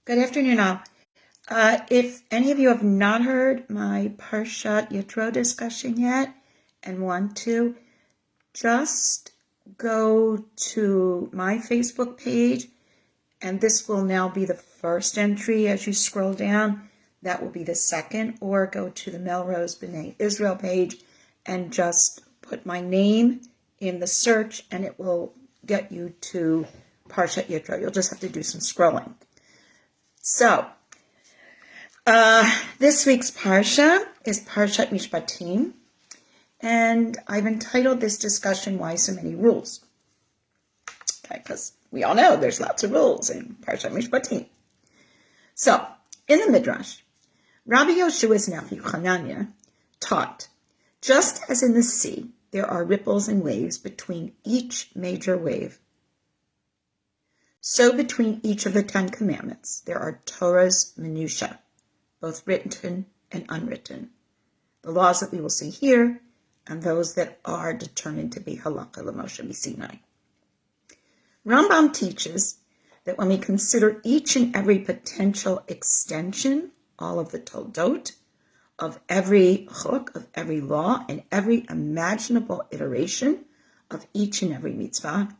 Good afternoon, all. If any of you have not heard my Parshat Yitro discussion yet and want to, just go to my Facebook page, and this will now be the first entry as you scroll down. That will be the second, or go to the Melrose B'nai Israel page and just put my name in the search, and it will get you to Parshat Yitro. You'll just have to do some scrolling. So, this week's Parsha is Parshat Mishpatim, and I've entitled this discussion, Why So Many Rules? Okay, because we all know there's lots of rules in Parshat Mishpatim. So, in the Midrash, Rabbi Yoshua's nephew Hananiah taught, just as in the sea there are ripples and waves between each major wave, so between each of the 10 Commandments there are Torah's minutiae, both written and unwritten, the laws that we will see here and those that are determined to be halakha l'Moshe Sinai. Rambam teaches that when we consider each and every potential extension, all of the toldot, of every chuk, of every law, and every imaginable iteration of each and every mitzvah,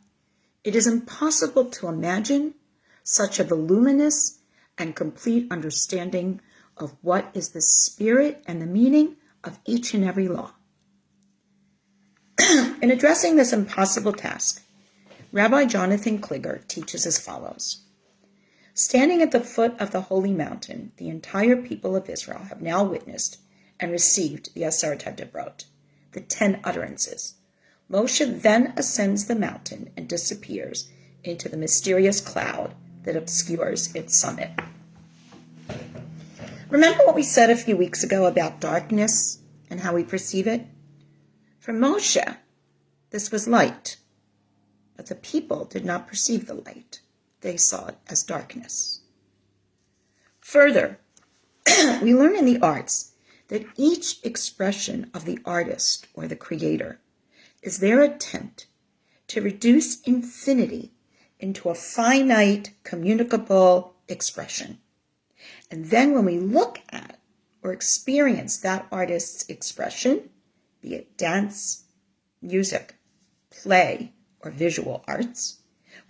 it is impossible to imagine such a voluminous and complete understanding of what is the spirit and the meaning of each and every law. In addressing this impossible task, Rabbi Jonathan Kliger teaches as follows. Standing at the foot of the holy mountain, the entire people of Israel have now witnessed and received the Aseret HaDibrot, the 10 utterances. Moshe then ascends the mountain and disappears into the mysterious cloud that obscures its summit. Remember what we said a few weeks ago about darkness and how we perceive it? For Moshe, this was light, but the people did not perceive the light. They saw it as darkness. Further, we learn in the arts that each expression of the artist or the creator is their attempt to reduce infinity into a finite, communicable expression. And then when we look at or experience that artist's expression, be it dance, music, play, or visual arts,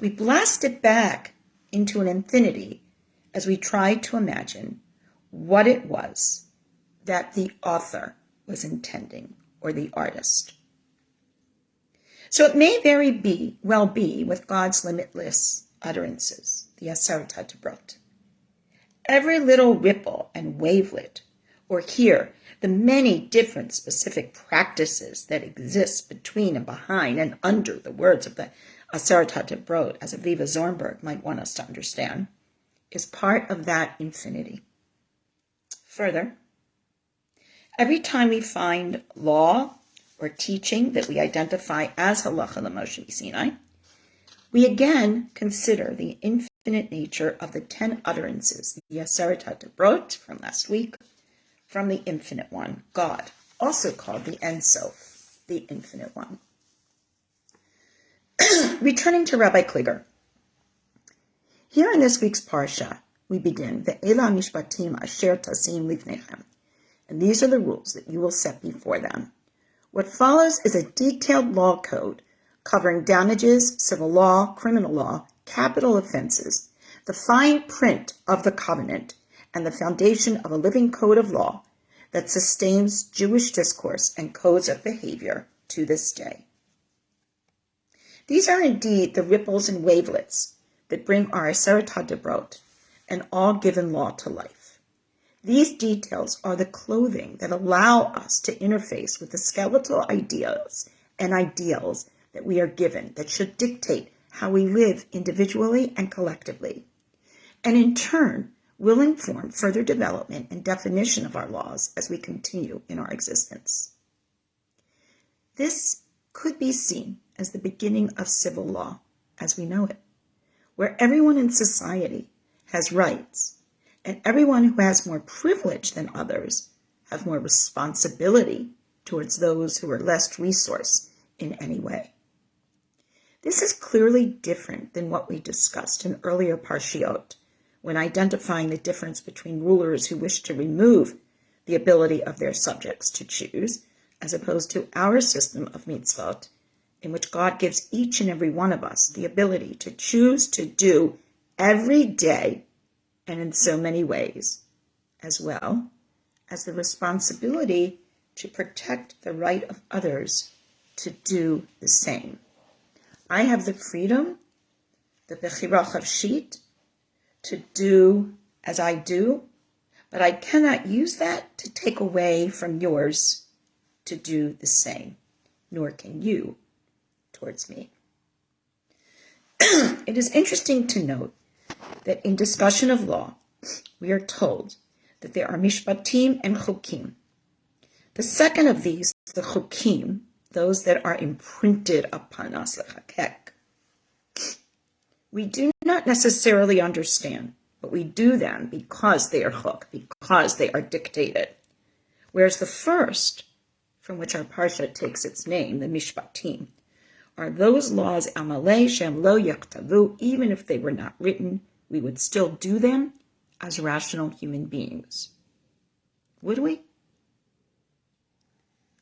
we blast it back into an infinity as we try to imagine what it was that the author was intending, or the artist. So it may well be with God's limitless utterances, the Aseret HaDibrot. Every little ripple and wavelet, or here, the many different specific practices that exist between and behind and under the words of the Aseret HaDibrot, as Aviva Zornberg might want us to understand, is part of that infinity. Further, every time we find law or teaching that we identify as halakha l'Moshe Sinai, we again consider the infinite nature of the 10 utterances, the Aseret HaDibrot from last week, from the Infinite One, God, also called the Ein Sof, the Infinite One. Returning to Rabbi Kliger, here in this week's Parsha, we begin, Ve'ela Mishpatim asher tasim lifnechem, and these are the rules that you will set before them. What follows is a detailed law code covering damages, civil law, criminal law, capital offenses, the fine print of the covenant, and the foundation of a living code of law that sustains Jewish discourse and codes of behavior to this day. These are indeed the ripples and wavelets that bring our Aseret HaDibrot and all given law to life. These details are the clothing that allow us to interface with the skeletal ideas and ideals that we are given that should dictate how we live individually and collectively, and in turn will inform further development and definition of our laws as we continue in our existence. This could be seen as the beginning of civil law as we know it, where everyone in society has rights, and everyone who has more privilege than others have more responsibility towards those who are less resourced in any way. This is clearly different than what we discussed in earlier Parshiot, when identifying the difference between rulers who wish to remove the ability of their subjects to choose, as opposed to our system of mitzvot, in which God gives each and every one of us the ability to choose to do every day and in so many ways, as well as the responsibility to protect the right of others to do the same. I have the freedom, the bechira chavshit, to do as I do, but I cannot use that to take away from yours to do the same, nor can you towards me. It is interesting to note that in discussion of law, we are told that there are Mishpatim and Chukim. The second of these, the Chukim, those that are imprinted upon us, lechakek, we do not necessarily understand, but we do them because they are chok, because they are dictated. Whereas the first, from which our Parshat takes its name, the Mishpatim, are those laws, amalei shem lo yaktavu, even if they were not written, we would still do them as rational human beings. Would we?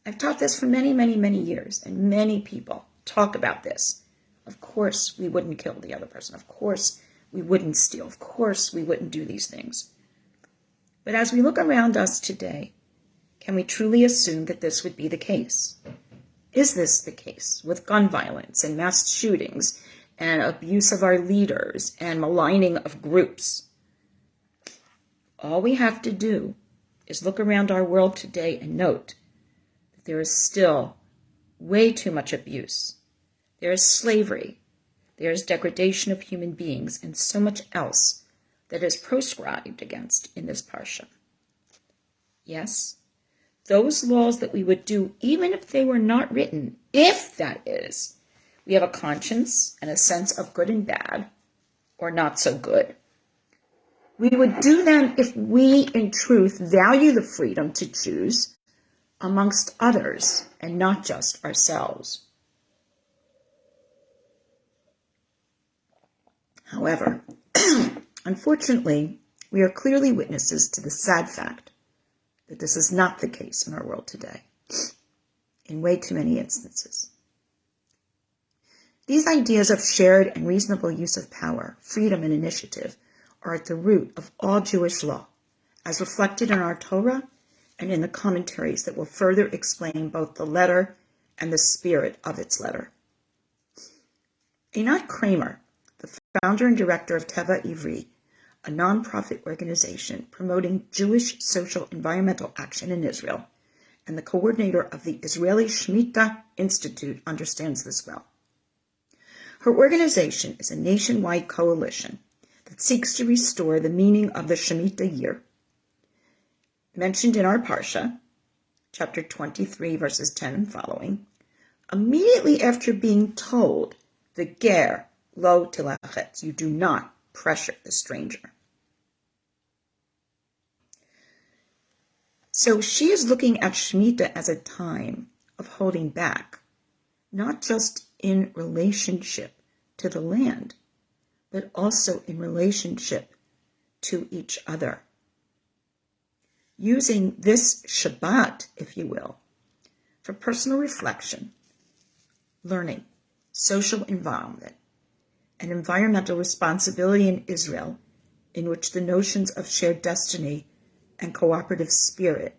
I've taught this for many, many, many years, and many people talk about this. Of course, we wouldn't kill the other person. Of course, we wouldn't steal. Of course, we wouldn't do these things. But as we look around us today, can we truly assume that this would be the case? Is this the case with gun violence and mass shootings and abuse of our leaders and maligning of groups? All we have to do is look around our world today and note that there is still way too much abuse. There is slavery. There is degradation of human beings and so much else that is proscribed against in this parsha. Yes, those laws that we would do even if they were not written, if that is, we have a conscience and a sense of good and bad, or not so good. We would do them if we, in truth, value the freedom to choose amongst others and not just ourselves. However, unfortunately, we are clearly witnesses to the sad fact that this is not the case in our world today, in way too many instances. These ideas of shared and reasonable use of power, freedom, and initiative are at the root of all Jewish law, as reflected in our Torah and in the commentaries that will further explain both the letter and the spirit of its letter. Einat Kramer, the founder and director of Teva Ivri, a nonprofit organization promoting Jewish social environmental action in Israel, and the coordinator of the Israeli Shemitah Institute, understands this well. Her organization is a nationwide coalition that seeks to restore the meaning of the Shemitah year, mentioned in our Parsha, chapter 23, verses 10 and following, immediately after being told, the ger lo tilachetz, you do not pressure the stranger. So she is looking at Shemitah as a time of holding back, not just in relationship to the land, but also in relationship to each other. Using this Shabbat, if you will, for personal reflection, learning, social involvement, and environmental responsibility in Israel, in which the notions of shared destiny and cooperative spirit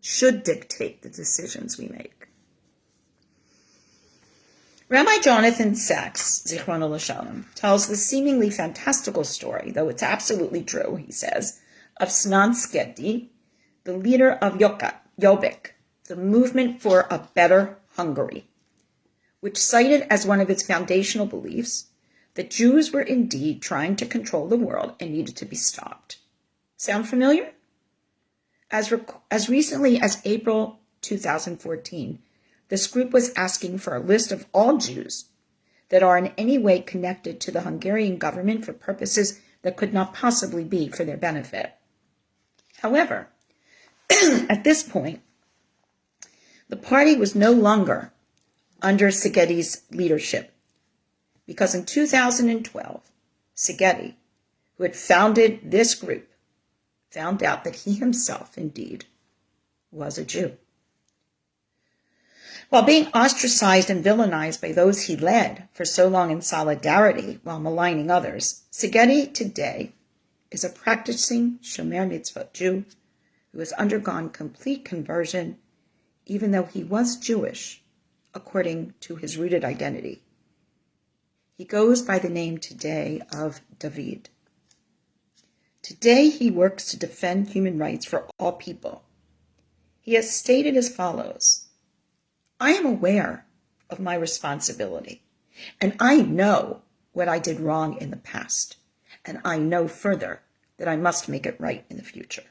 should dictate the decisions we make. Rabbi Jonathan Sachs, Zichrono L'Shalom, tells the seemingly fantastical story, though it's absolutely true, he says, of Snan Skedi, the leader of Jobbik, the movement for a better Hungary, which cited as one of its foundational beliefs that Jews were indeed trying to control the world and needed to be stopped. Sound familiar? As recently as April 2014, this group was asking for a list of all Jews that are in any way connected to the Hungarian government for purposes that could not possibly be for their benefit. However, at this point, the party was no longer under Szegedi's leadership, because in 2012, Szegedi, who had founded this group, found out that he himself, indeed, was a Jew. While being ostracized and villainized by those he led for so long in solidarity while maligning others, Segedi today is a practicing Shomer Mitzvot Jew who has undergone complete conversion, even though he was Jewish, according to his rooted identity. He goes by the name today of David. Today he works to defend human rights for all people. He has stated as follows: I am aware of my responsibility, and I know what I did wrong in the past, and I know further that I must make it right in the future.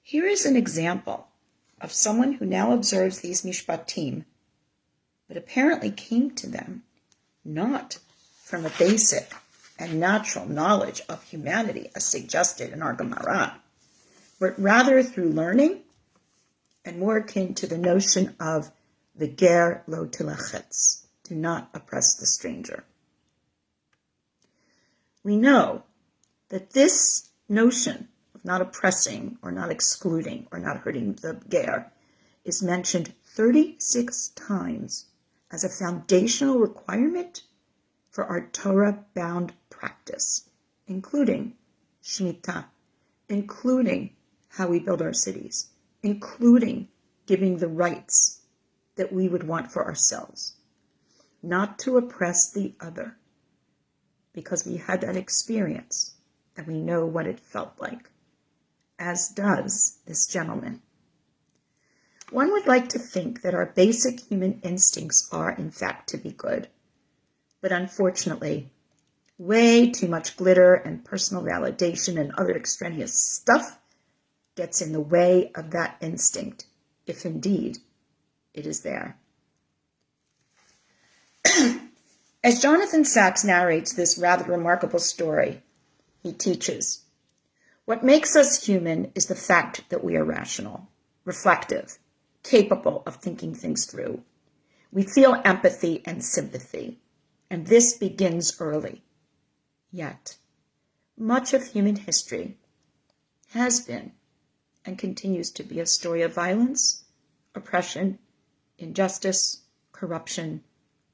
Here is an example of someone who now observes these Mishpatim, but apparently came to them not from a basic and natural knowledge of humanity as suggested in our Gemara, but rather through learning and more akin to the notion of the ger lo tilachetz, do not oppress the stranger. We know that this notion of not oppressing or not excluding or not hurting the ger is mentioned 36 times as a foundational requirement for our Torah-bound practice, including Shemitah, including how we build our cities, including giving the rights that we would want for ourselves, not to oppress the other, because we had that experience and we know what it felt like, as does this gentleman. One would like to think that our basic human instincts are, in fact, to be good, but unfortunately, way too much glitter and personal validation and other extraneous stuff gets in the way of that instinct, if indeed it is there. As Jonathan Sacks narrates this rather remarkable story, he teaches, what makes us human is the fact that we are rational, reflective, capable of thinking things through. We feel empathy and sympathy, and this begins early. Yet, much of human history has been and continues to be a story of violence, oppression, injustice, corruption,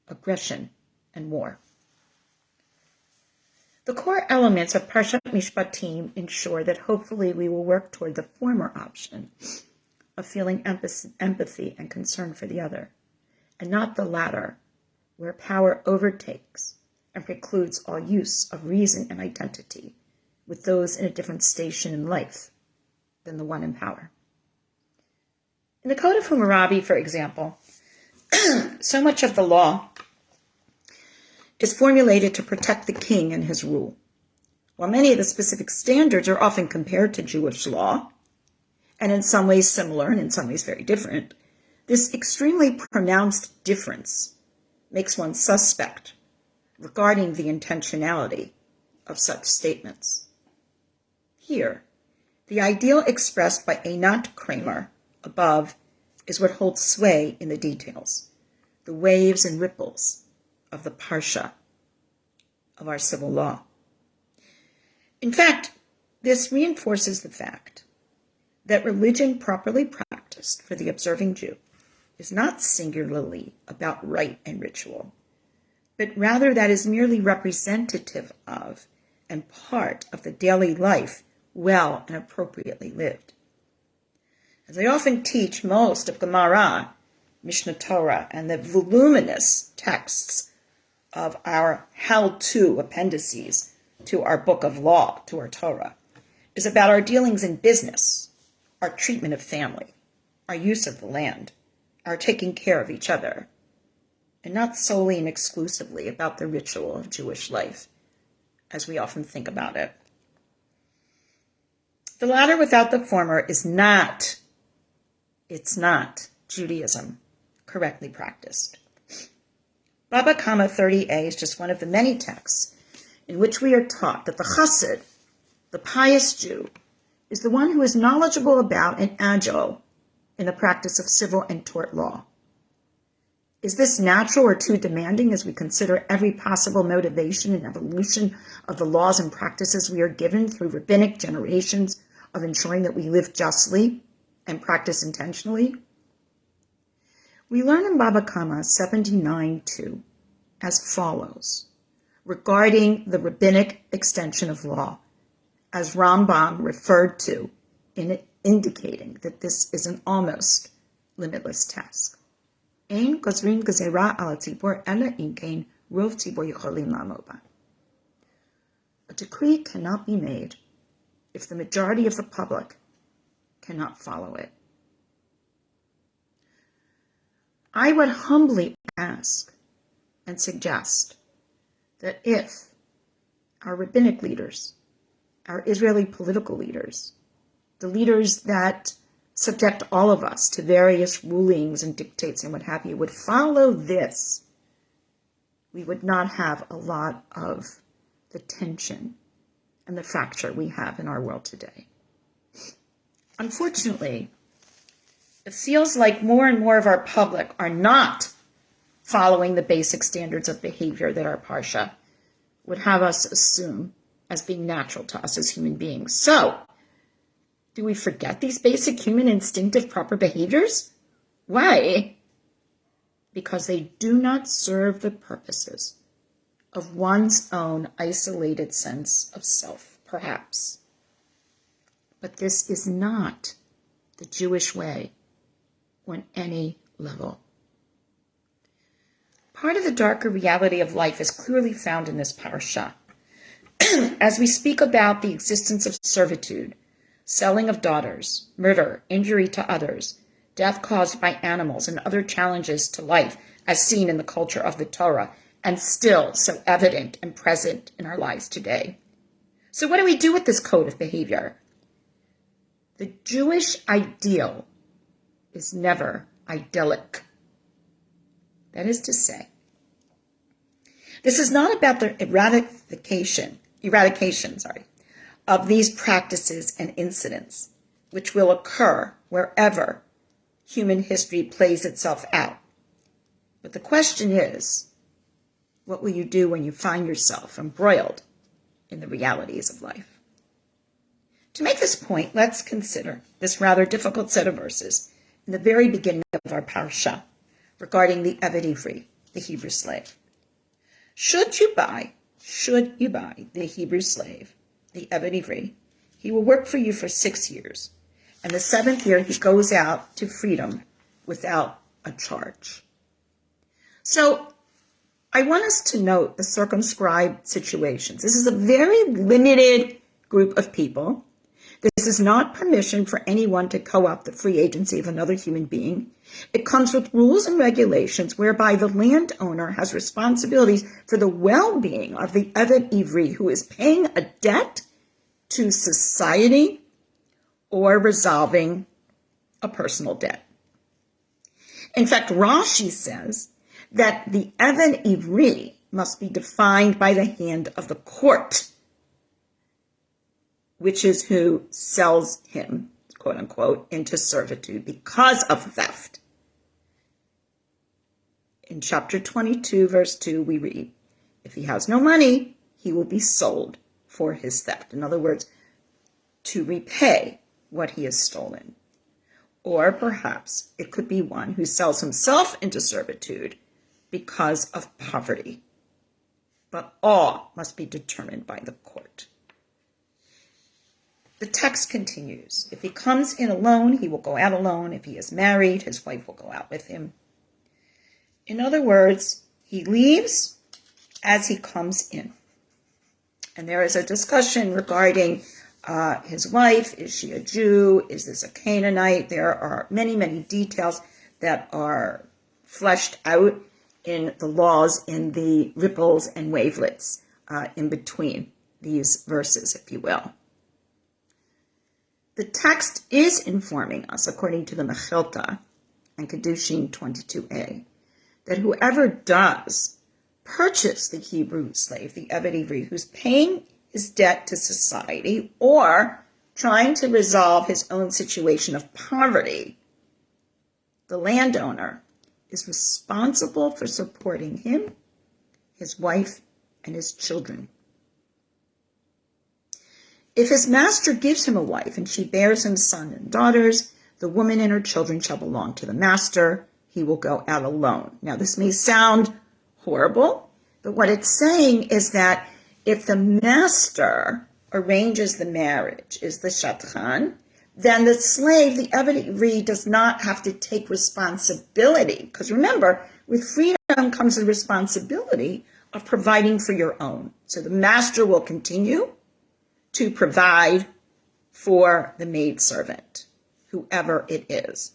aggression, and war. The core elements of Parshat Mishpatim ensure that hopefully we will work toward the former option of feeling empathy and concern for the other, and not the latter, where power overtakes and precludes all use of reason and identity with those in a different station in life than the one in power. In the Code of Hammurabi, for example, so much of the law is formulated to protect the king and his rule. While many of the specific standards are often compared to Jewish law, and in some ways similar and in some ways very different, this extremely pronounced difference makes one suspect regarding the intentionality of such statements. Here, the ideal expressed by Einat Kramer above is what holds sway in the details, the waves and ripples of the Parsha of our civil law. In fact, this reinforces the fact that religion properly practiced for the observing Jew is not singularly about rite and ritual, but rather that is merely representative of and part of the daily life well and appropriately lived. As I often teach most of Gemara, Mishnah Torah, and the voluminous texts of our how-to appendices to our book of law, to our Torah, is about our dealings in business, our treatment of family, our use of the land, our taking care of each other, and not solely and exclusively about the ritual of Jewish life, as we often think about it. The latter without the former is not Judaism correctly practiced. Baba Kama 30a is just one of the many texts in which we are taught that the chassid, the pious Jew, is the one who is knowledgeable about and agile in the practice of civil and tort law. Is this natural or too demanding as we consider every possible motivation and evolution of the laws and practices we are given through rabbinic generations of ensuring that we live justly and practice intentionally? We learn in Baba Kama 79.2 as follows, regarding the rabbinic extension of law, as Rambam referred to in indicating that this is an almost limitless task. Ein gozrin gezerah al tzibor ela im kein rov tzibor yocholim la'amod ba. A decree cannot be made if the majority of the public cannot follow it. I would humbly ask and suggest that if our rabbinic leaders, our Israeli political leaders, the leaders that subject all of us to various rulings and dictates and what have you, would follow this, we would not have a lot of the tension and the fracture we have in our world today. Unfortunately, it feels like more and more of our public are not following the basic standards of behavior that our Parsha would have us assume as being natural to us as human beings. So, do we forget these basic human instinctive proper behaviors? Why? Because they do not serve the purposes of one's own isolated sense of self, perhaps. But this is not the Jewish way on any level. Part of the darker reality of life is clearly found in this parasha. As we speak about the existence of servitude, selling of daughters, murder, injury to others, death caused by animals, and other challenges to life as seen in the culture of the Torah, and still so evident and present in our lives today. So what do we do with this code of behavior? The Jewish ideal is never idyllic. That is to say, this is not about the eradication of these practices and incidents, which will occur wherever human history plays itself out. But the question is, what will you do when you find yourself embroiled in the realities of life? To make this point, let's consider this rather difficult set of verses in the very beginning of our parasha regarding the Eved Ivri, the Hebrew slave. Should you buy the Hebrew slave, the Eved Ivri, he will work for you for 6 years, and the 7th year he goes out to freedom without a charge. So I want us to note the circumscribed situations. This is a very limited group of people. This is not permission for anyone to co-opt the free agency of another human being. It comes with rules and regulations whereby the landowner has responsibilities for the well-being of the Eved Ivri who is paying a debt to society or resolving a personal debt. In fact, Rashi says that the Eved Ivri must be defined by the hand of the court, which is who sells him, quote unquote, into servitude because of theft. In chapter 22, verse 2, we read, if he has no money, he will be sold for his theft. In other words, to repay what he has stolen. Or perhaps it could be one who sells himself into servitude because of poverty. But all must be determined by the court. The text continues. If he comes in alone, he will go out alone. If he is married, his wife will go out with him. In other words, he leaves as he comes in. And there is a discussion regarding his wife. Is she a Jew? Is this a Canaanite? There are many, many details that are fleshed out in the laws, in the ripples and wavelets in between these verses, if you will. The text is informing us, according to the Mechilta and Kedushin 22a, that whoever does purchase the Hebrew slave, the Eved Ivri, who's paying his debt to society or trying to resolve his own situation of poverty, the landowner is responsible for supporting him, his wife, and his children. If his master gives him a wife and she bears him sons and daughters, the woman and her children shall belong to the master. He will go out alone. Now, this may sound horrible, but what it's saying is that if the master arranges the marriage, is the shadchan, then the slave, the Eved Ivri, does not have to take responsibility. Because remember, with freedom comes the responsibility of providing for your own. So the master will continue to provide for the maidservant, whoever it is.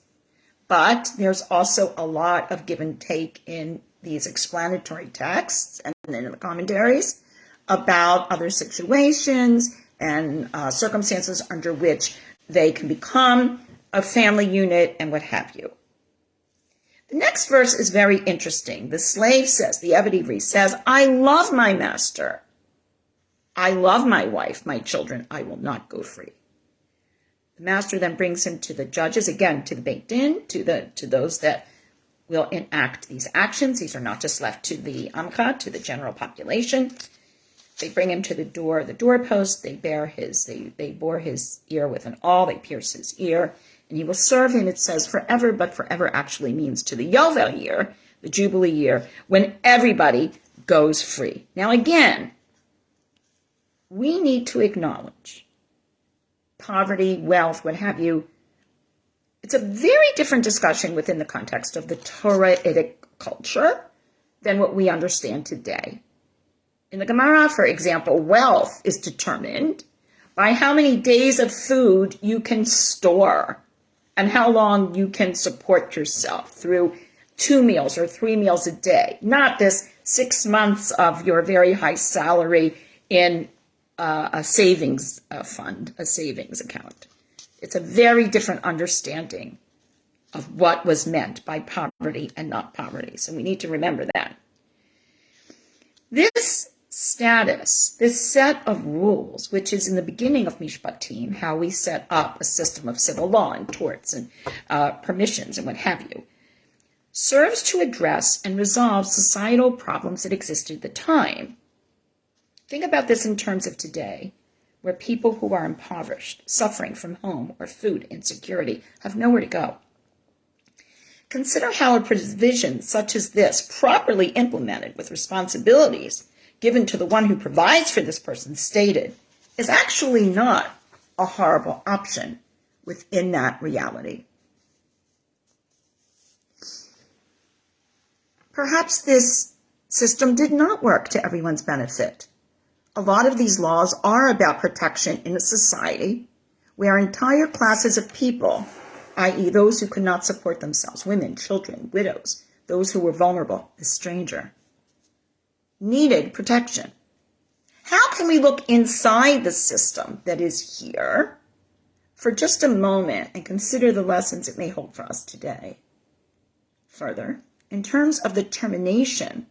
But there's also a lot of give and take in these explanatory texts and in the commentaries about other situations and circumstances under which they can become a family unit and what have you. The next verse is very interesting. The slave says, the Eved Ivri says, I love my master. I love my wife, my children. I will not go free. The master then brings him to the judges, again, to the Beit Din, to those that will enact these actions. These are not just left to the Amcha, to the general population. They bring him to the doorpost. They bore his ear with an awl. They pierce his ear, and he will serve him. It says forever, but forever actually means to the Yovel year, the Jubilee year, when everybody goes free. Now, again, we need to acknowledge poverty, wealth, what have you. It's a very different discussion within the context of the Torah-itic culture than what we understand today. In the Gemara, for example, wealth is determined by how many days of food you can store and how long you can support yourself through 2 meals or 3 meals a day, not this 6 months of your very high salary in a savings fund, a savings account. It's a very different understanding of what was meant by poverty and not poverty. So we need to remember that. This status, this set of rules, which is in the beginning of Mishpatim, how we set up a system of civil law and torts and permissions and what have you, serves to address and resolve societal problems that existed at the time. Think about this in terms of today, where people who are impoverished, suffering from home or food insecurity, have nowhere to go. Consider how a provision such as this, properly implemented with responsibilities given to the one who provides for this person stated, is actually not a horrible option within that reality. Perhaps this system did not work to everyone's benefit. A lot of these laws are about protection in a society where entire classes of people, i.e. those who could not support themselves, women, children, widows, those who were vulnerable, the stranger, needed protection. How can we look inside the system that is here for just a moment and consider the lessons it may hold for us today? Further, in terms of the termination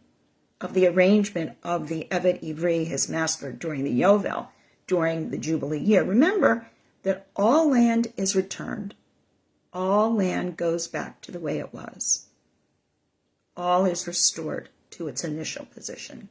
of the arrangement of the Eved Ivri, his master, during the Yovel, during the Jubilee year, remember that all land is returned. All land goes back to the way it was. All is restored to its initial position.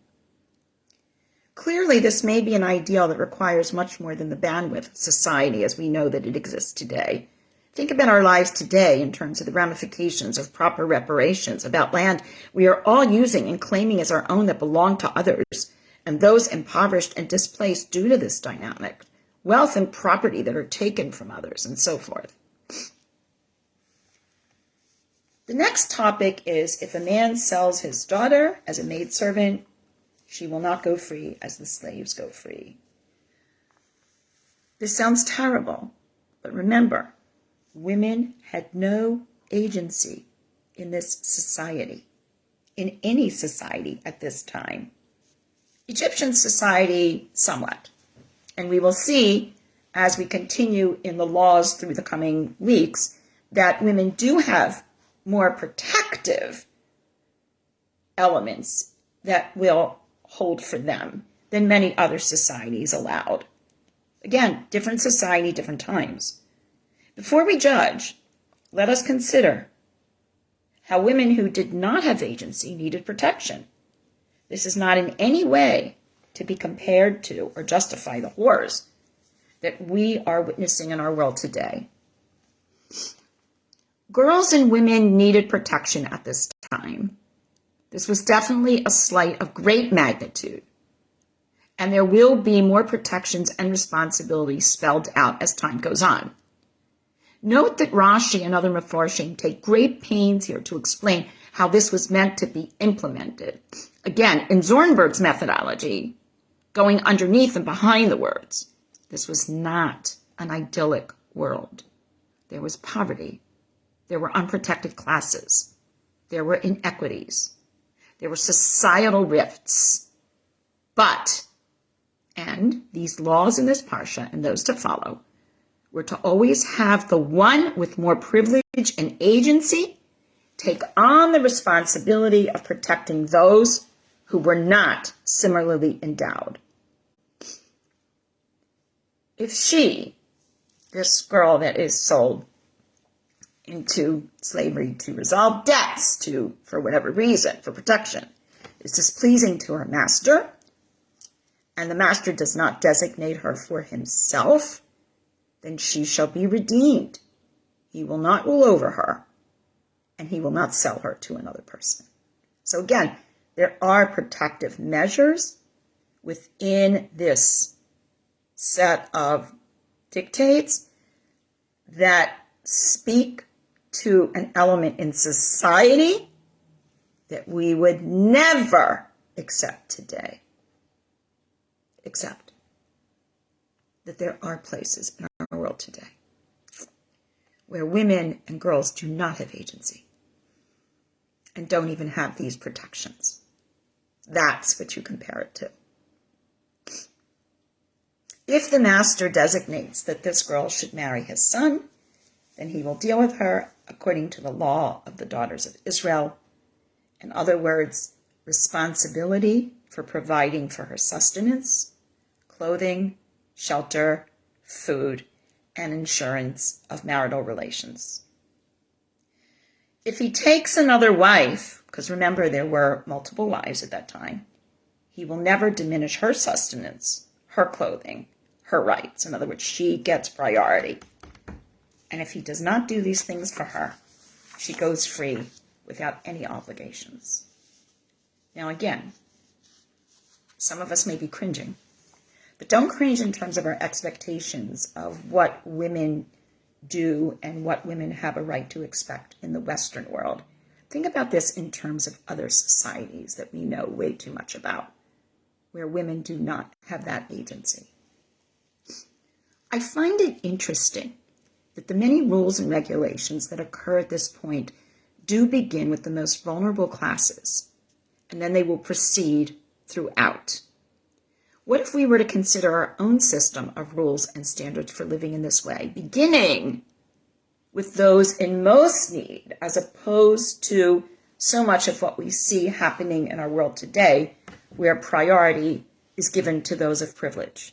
Clearly, this may be an ideal that requires much more than the bandwidth of society as we know that it exists today. Think about our lives today in terms of the ramifications of proper reparations about land we are all using and claiming as our own that belong to others, and those impoverished and displaced due to this dynamic, wealth and property that are taken from others, and so forth. The next topic is if a man sells his daughter as a maidservant, she will not go free as the slaves go free. This sounds terrible, but remember, women had no agency in this society, in any society at this time. Egyptian society, somewhat. And we will see, as we continue in the laws through the coming weeks, that women do have more protective elements that will hold for them than many other societies allowed. Again, different society, different times. Before we judge, let us consider how women who did not have agency needed protection. This is not in any way to be compared to or justify the horrors that we are witnessing in our world today. Girls and women needed protection at this time. This was definitely a slight of great magnitude, and there will be more protections and responsibilities spelled out as time goes on. Note that Rashi and other Mefarshim take great pains here to explain how this was meant to be implemented. Again, in Zornberg's methodology, going underneath and behind the words, this was not an idyllic world. There was poverty. There were unprotected classes. There were inequities. There were societal rifts. But, and these laws in this Parsha and those to follow, were to always have the one with more privilege and agency take on the responsibility of protecting those who were not similarly endowed. If she, this girl that is sold into slavery to resolve debts, for whatever reason, for protection, is displeasing to her master, and the master does not designate her for himself, then she shall be redeemed. He will not rule over her, and he will not sell her to another person. So again, there are protective measures within this set of dictates that speak to an element in society that we would never accept today. Except that there are places in our world today where women and girls do not have agency and don't even have these protections. That's what you compare it to. If the master designates that this girl should marry his son, then he will deal with her according to the law of the daughters of Israel. In other words, responsibility for providing for her sustenance, clothing, shelter, food, and insurance of marital relations. If he takes another wife, because remember there were multiple wives at that time, he will never diminish her sustenance, her clothing, her rights. In other words, she gets priority. And if he does not do these things for her, she goes free without any obligations. Now again, some of us may be cringing, but don't cringe in terms of our expectations of what women do and what women have a right to expect in the Western world. Think about this in terms of other societies that we know way too much about, where women do not have that agency. I find it interesting that the many rules and regulations that occur at this point do begin with the most vulnerable classes, and then they will proceed throughout. What if we were to consider our own system of rules and standards for living in this way, beginning with those in most need, as opposed to so much of what we see happening in our world today, where priority is given to those of privilege?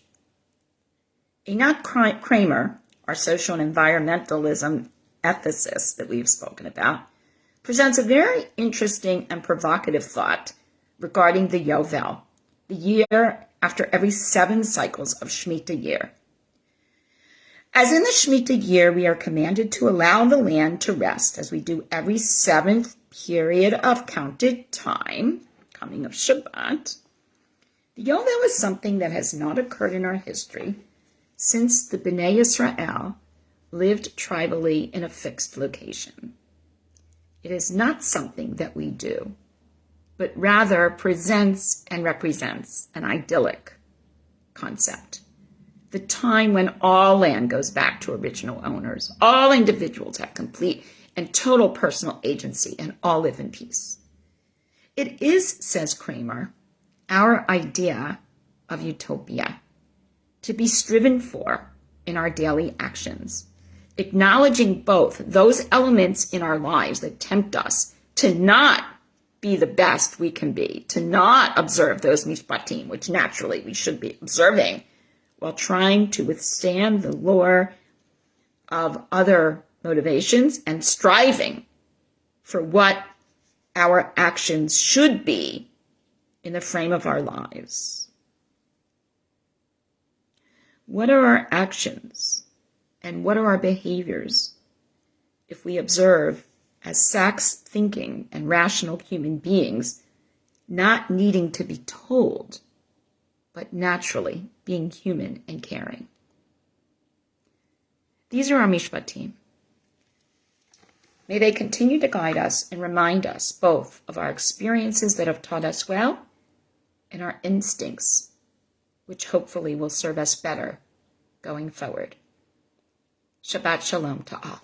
Einat Kramer, our social and environmentalism ethicist that we've spoken about, presents a very interesting and provocative thought regarding the Yovel, the year after every 7 cycles of Shemitah year. As in the Shemitah year, we are commanded to allow the land to rest, as we do every 7th period of counted time, coming of Shabbat. The Yovel is something that has not occurred in our history since the Bnei Yisrael lived tribally in a fixed location. It is not something that we do, but rather presents and represents an idyllic concept. The time when all land goes back to original owners, all individuals have complete and total personal agency, and all live in peace. It is, says Kramer, our idea of utopia to be striven for in our daily actions, acknowledging both those elements in our lives that tempt us to not be the best we can be, to not observe those Mishpatim, which naturally we should be observing, while trying to withstand the lure of other motivations and striving for what our actions should be in the frame of our lives. What are our actions and what are our behaviors if we observe as Sachs-thinking and rational human beings, not needing to be told, but naturally being human and caring? These are our Mishpatim. May they continue to guide us and remind us both of our experiences that have taught us well and our instincts, which hopefully will serve us better going forward. Shabbat Shalom to all.